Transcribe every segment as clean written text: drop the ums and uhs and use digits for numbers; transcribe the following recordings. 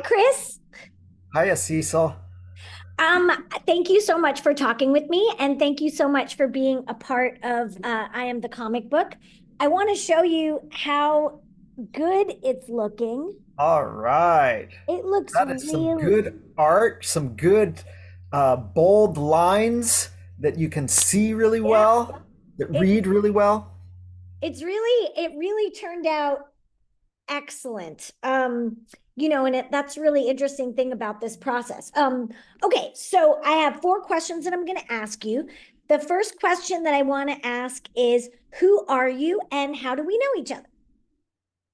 Chris. Hiya, Cecil. Um, Thank you so much for talking with me, and thank you so much for being a part of I Am the Comic Book. I want to show you how good it's looking. All right. It looks That is some real. good art, some good bold lines that you can see really Yeah, well, that it read really well. it really turned out excellent. And that's really interesting thing about this process. Okay, so I have four questions that I'm going to ask you. The first question that I want to ask is, who are you and how do we know each other?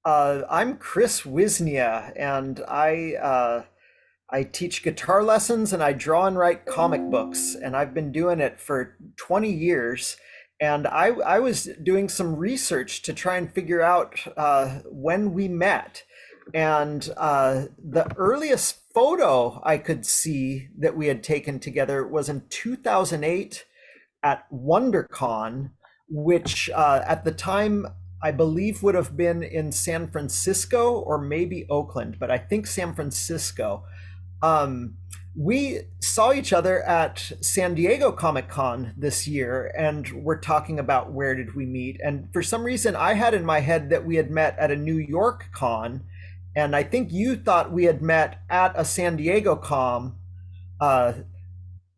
I'm Chris Wisnia, and I teach guitar lessons and I draw and write comic books, and I've been doing it for 20 years. And I was doing some research to try and figure out when we met. And the earliest photo I could see that we had taken together was in 2008 at WonderCon, which at the time I believe would have been in San Francisco or maybe Oakland, but I think San Francisco. Um, we saw each other at San Diego Comic Con this year, and we're talking about where did we meet. And for some reason, I had in my head that we had met at a New York con, and I think you thought we had met at a San Diego con. Uh,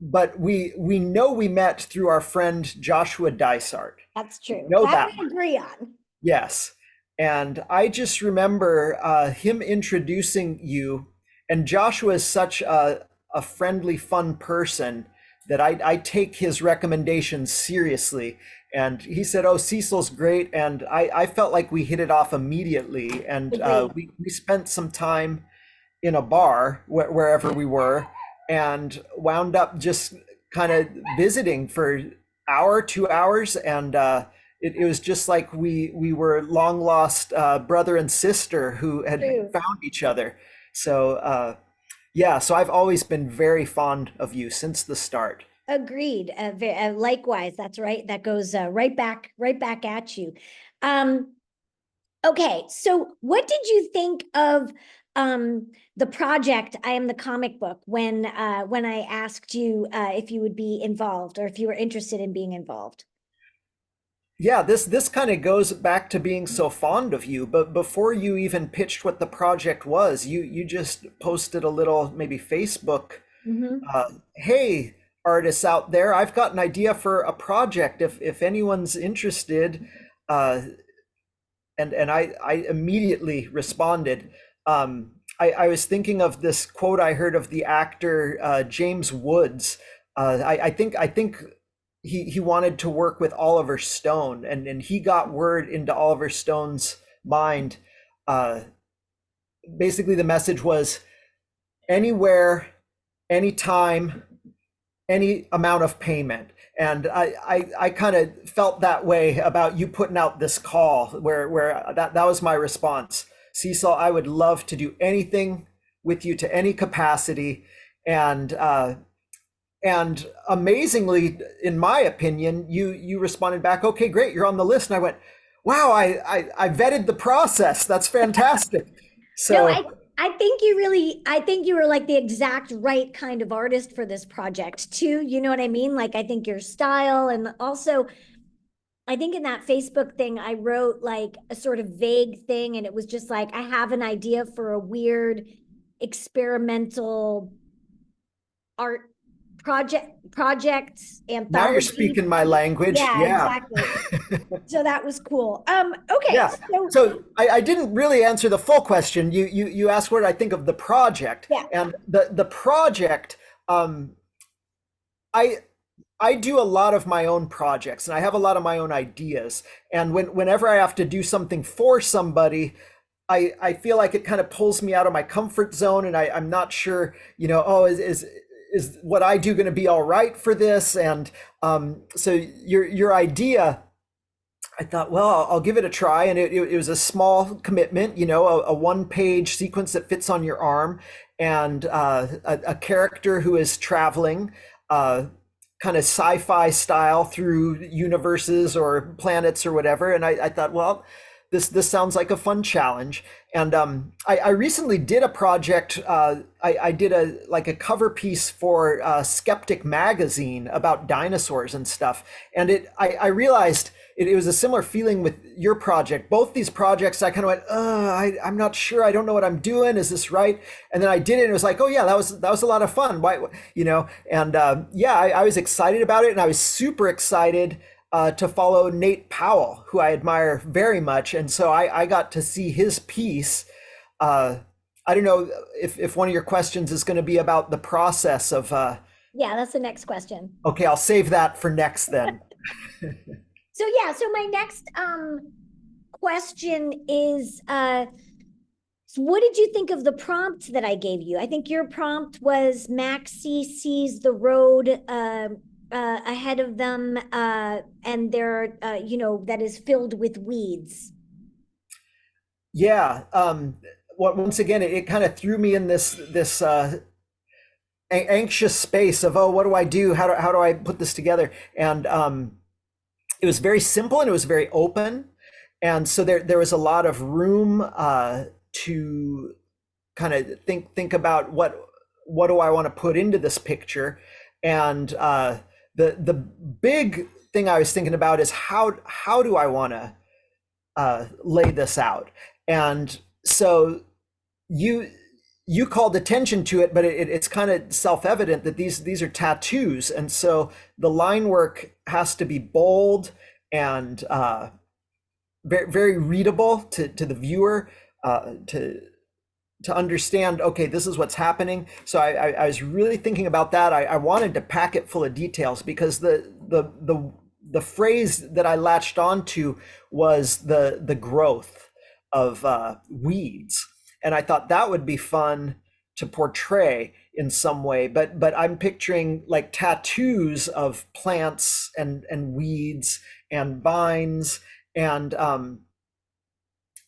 but we know we met through our friend Joshua Dysart. That's We true. know That that. we agree on. Yes. And I just remember him introducing you, and Joshua is such a friendly, fun person that I take his recommendations seriously. And he said, "Oh, Cecil's great." And I felt like we hit it off immediately. And Agreed. we spent some time in a bar wherever we were and wound up just kind of visiting for hour, 2 hours. And it was just like we were long lost brother and sister who had True. found each other. So yeah, so I've always been very fond of you since the start. Agreed. Likewise, that's right. That goes right back at you. Um, Okay, so what did you think of the project I Am the Comic Book when I asked you if you would be involved or if you were interested in being involved? Yeah, this kind of goes back to being so fond of you, but before you even pitched what the project was, you just posted a little maybe Facebook, Hmm. hey, artists out there, I've got an idea for a project if anyone's interested. Uh, and I immediately responded. I was thinking of this quote I heard of the actor James Woods. I think he wanted to work with Oliver Stone, and he got word into Oliver Stone's mind. Uh, Basically, the message was anywhere, anytime, any amount of payment. And I kind of felt that way about you putting out this call where that was my response. Cecil, I would love to do anything with you to any capacity. And and amazingly, in my opinion, you responded back, okay, great, you're on the list. And I went, wow, I vetted the process. That's fantastic. No, So I think you were like the exact right kind of artist for this project too. You know what I mean? Like I think your style and also I think in that Facebook thing, I wrote like a sort of vague thing, and it was just like, I have an idea for a weird experimental art projects now you're anthology. speaking my language. Yeah, Yeah. exactly. So that was cool. Okay, Yeah. so So I didn't really answer the full question. You asked what I think of the project, yeah, and the project. Um, I I do a lot of my own projects, and I have a lot of my own ideas. And whenever I have to do something for somebody, I feel like it kind of pulls me out of my comfort zone, and I'm not sure, oh, is what I do going to be all right for this? And so your idea, I thought, well, I'll give it a try. And it was a small commitment, a one-page sequence that fits on your arm, and a character who is traveling, kind of sci-fi style through universes or planets or whatever. And I thought, well, this sounds like a fun challenge. And I recently did a project. I did a cover piece for Skeptic magazine about dinosaurs and stuff. And I realized it was a similar feeling with your project. Both these projects, I kind of went, I'm not sure. I don't know what I'm doing. Is this right? And then I did it, and it was like, oh yeah, that was a lot of fun. Why, you know? And yeah, I was excited about it, and I was super excited to follow Nate Powell, who I admire very much. And so I got to see his piece. Uh, I don't know if one of your questions is going to be about the process of. Yeah, that's the next question. Okay, I'll save that for next then. So yeah, so my next question is so what did you think of the prompt that I gave you? I think your prompt was Maxie sees the road ahead of them and they're that is filled with weeds. Yeah. Once again, it kind of threw me in this anxious space of, oh, what do I do? How do I put this together? And it was very simple and it was very open, and so there was a lot of room to kind of think about what do I want to put into this picture. And the big thing I was thinking about is how do I want to lay this out. And so you you called attention to it, but it's kind of self-evident that these are tattoos, and so the line work has to be bold and very very readable to the viewer, to understand. Okay, this is what's happening. So I was really thinking about that. I wanted to pack it full of details because the phrase that I latched onto was the growth of weeds, and I thought that would be fun to portray in some way. But I'm picturing like tattoos of plants and weeds and vines, and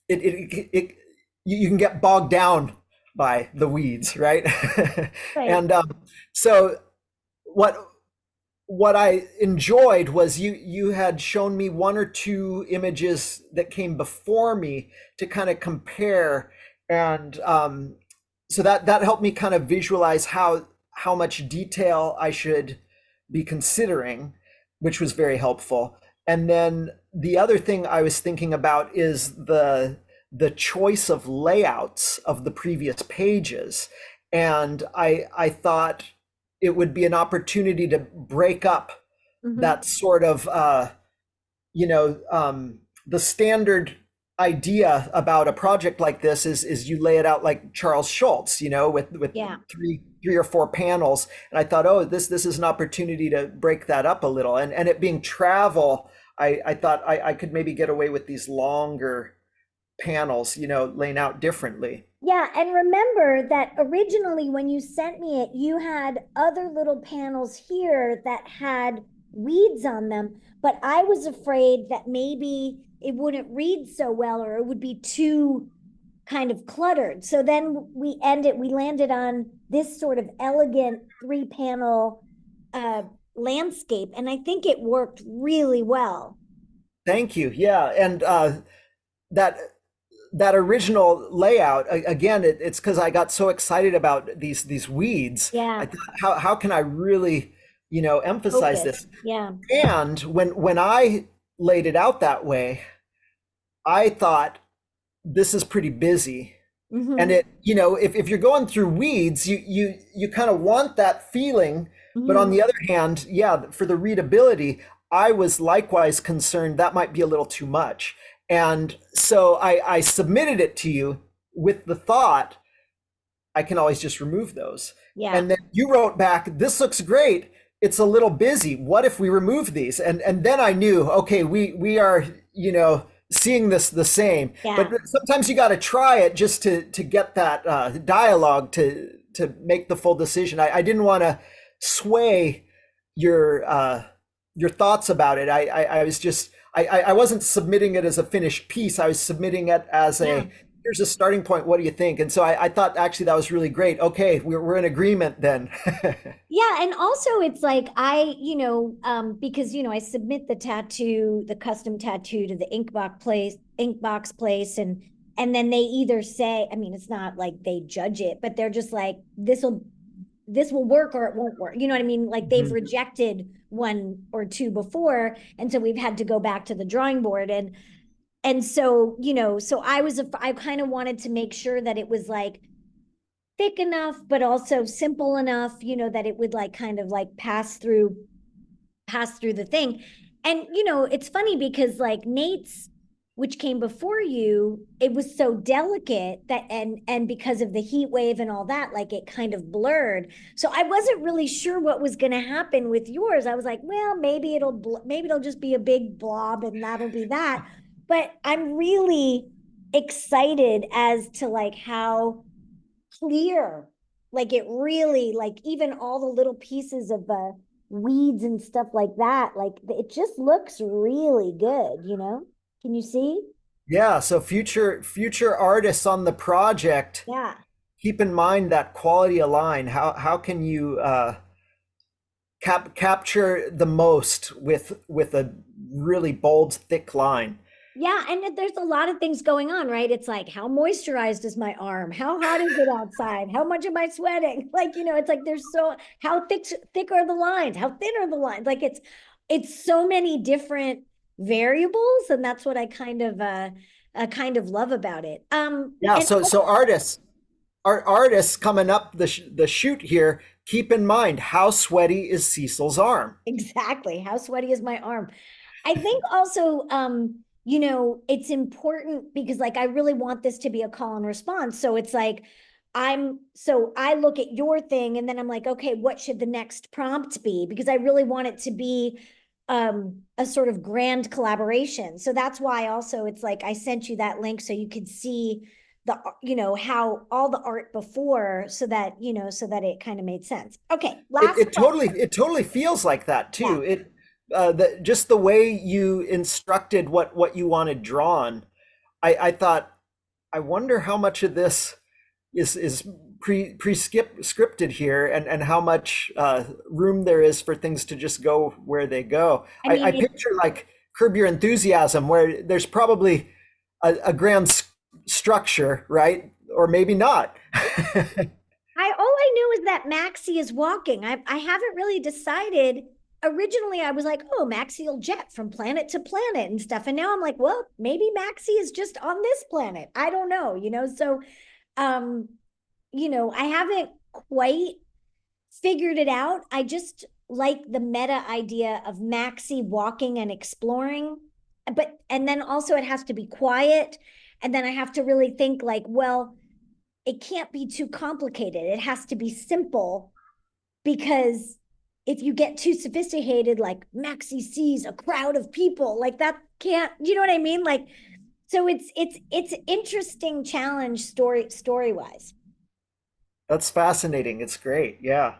it you can get bogged down by the weeds, right? Right. And so what what I enjoyed was you had shown me one or two images that came before me to kind of compare, and so that helped me kind of visualize how much detail I should be considering, which was very helpful. And then the other thing I was thinking about is the choice of layouts of the previous pages, and I thought it would be an opportunity to break up Hmm. that sort of you know the standard idea about a project like this is you lay it out like Charles Schultz, with Yeah. three or four panels. And I thought, oh, this is an opportunity to break that up a little. And it being travel, I thought I could maybe get away with these longer panels, laying out differently. Yeah, and remember that originally when you sent me it, you had other little panels here that had weeds on them, but I was afraid that maybe it wouldn't read so well or it would be too kind of cluttered. So then we landed on this sort of elegant three-panel uh landscape, and I think it worked really well. Thank you. Yeah, and that that original layout, again, it's because I got so excited about these weeds. I Yeah, thought, how can I really, emphasize focus. this? Yeah. And when I laid it out that way, I thought this is pretty busy. And Hmm. if you're going through weeds, you kind of want that feeling. But on Hmm. the other hand, yeah, for the readability, I was likewise concerned that might be a little too much. And so I submitted it to you with the thought I can always just remove those. Yeah. And then you wrote back, this looks great. It's a little busy. What if we remove these? And then I knew, okay, we are, seeing this the same. But Yeah. sometimes you got to try it just to get that dialogue to make the full decision. I didn't want to sway your thoughts about it. I was just I wasn't submitting it as a finished piece. I was submitting it as Yeah. a here's a starting point. What do you think? And so I thought actually that was really great. Okay, we're in agreement then. Yeah, and also it's like because I submit the custom tattoo to the Inkbox ink box place, and then they either say, I mean, it's not like they judge it, but they're just like, this will work or it won't work. You know what I mean? Like they've Mhm. rejected one or two before, and so we've had to go back to the drawing board. And so, so I kind of wanted to make sure that it was like thick enough, but also simple enough, that it would like kind of like pass through the thing. And it's funny because like Nate's, which came before you, it was so delicate that, and because of the heat wave and all that, like it kind of blurred. So I wasn't really sure what was going to happen with yours. I was like, well, maybe it'll just be a big blob and that'll be that. But I'm really excited as to like how clear, like it really, like even all the little pieces of the weeds and stuff like that, like it just looks really good. Can you see? Yeah, so future artists on the project, Yeah. keep in mind that quality of line. How can you capture the most with a really bold, thick line? Yeah, and there's a lot of things going on, right? It's like, how moisturized is my arm? How hot is it outside? How much am I sweating? Like, it's like how thick are the lines? How thin are the lines? Like it's so many different variables, and that's what I kind of love about it. Yeah, And so artists coming up the shoot here, keep in mind how sweaty is Cecil's arm. exactly, how sweaty is my arm? I think also, it's important because like I really want this to be a call and response. So it's like so I look at your thing and then I'm like, okay, what should the next prompt be? Because I really want it to be a sort of grand collaboration. So that's why also it's like I sent you that link so you could see how all the art before, so that it kind of made sense. Okay, It, last it totally question. it totally feels like that Yeah. too. Just the way you instructed what you wanted drawn. I thought, I wonder how much of this is scripted here, and how much room there is for things to just go where they go. I I mean, picture like Curb Your Enthusiasm, where there's probably a grand structure, right? Or maybe not. all I know is that Maxie is walking. I haven't really decided. Originally, I was like, oh, Maxie will jet from planet to planet and stuff. And now I'm like, well, maybe Maxie is just on this planet. I don't know. So um, I haven't quite figured it out. I just like the meta idea of Maxie walking and exploring. And then also it has to be quiet. And then I have to really think like, well, it can't be too complicated. It has to be simple because if you get too sophisticated, like Maxi sees a crowd of people, like that can't, you know what I mean? Like, so it's interesting challenge story wise. That's fascinating. It's great. Yeah.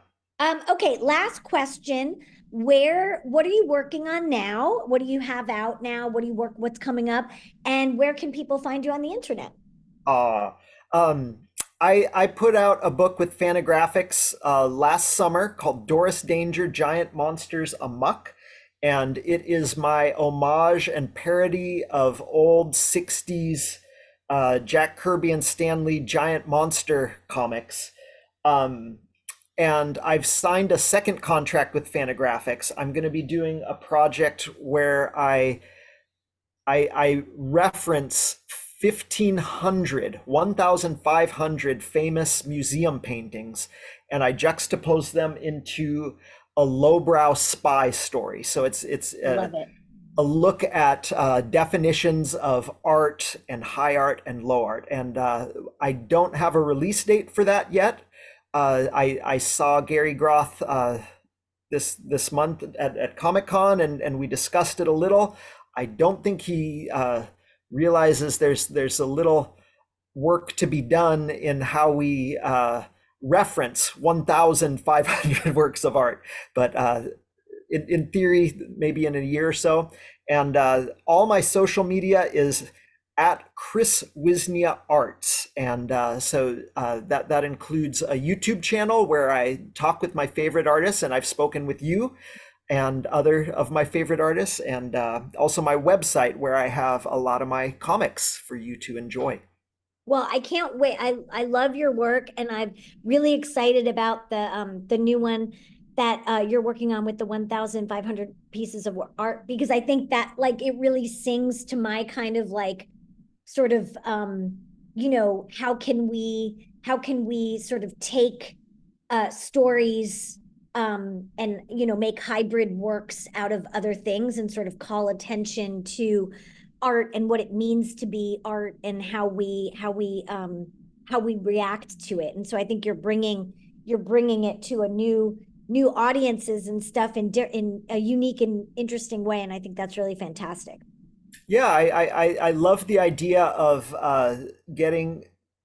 Okay, last question. What are you working on now? What do you have out now? What's coming up? And where can people find you on the internet? Uh, um, I put out a book with Fantagraphics last summer called Doris Danger Giant Monsters Amuck. And it is my homage and parody of old 60s Jack Kirby and Stan Lee giant monster comics. Um, and I've signed a second contract with Fantagraphics. I'm going to be doing a project where I reference 1,500 famous museum paintings, and I juxtapose them into a lowbrow spy story. So it's Love it. a look at definitions of art and high art and low art. And I don't have a release date for that yet. I saw Gary Groth this month at Comic-Con, and we discussed it a little. I don't think he realizes there's a little work to be done in how we reference 1,500 works of art, but in theory, maybe in a year or so. And all my social media is at Chris Wisnia Arts, and so that includes a YouTube channel where I talk with my favorite artists, and I've spoken with you. and other of my favorite artists, and also my website where I have a lot of my comics for you to enjoy. Well, I can't wait. I love your work, and I'm really excited about the new one that you're working on with the 1,500 pieces of art, because I think that like it really sings to my kind of like sort of how can we sort of take stories and make hybrid works out of other things and sort of call attention to art and what it means to be art and how we react to it. And so I think you're bringing it to a new audiences and stuff in a unique and interesting way, and I think that's really fantastic. Yeah, I love the idea of getting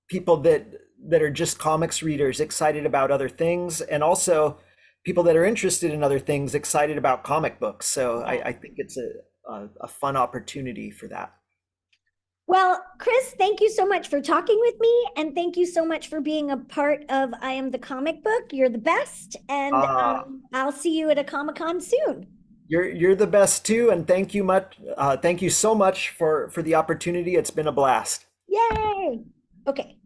people that are just comics readers excited about other things, and also people that are interested in other things excited about comic books. So Yeah. I think it's a fun opportunity for that. Well, Chris, thank you so much for talking with me. And thank you so much for being a part of I Am the Comic Book. You're the best. And Uh, I'll see you at a Comic-Con soon. you're the best too, and thank you so much for the opportunity. It's been a blast. Yay. Okay.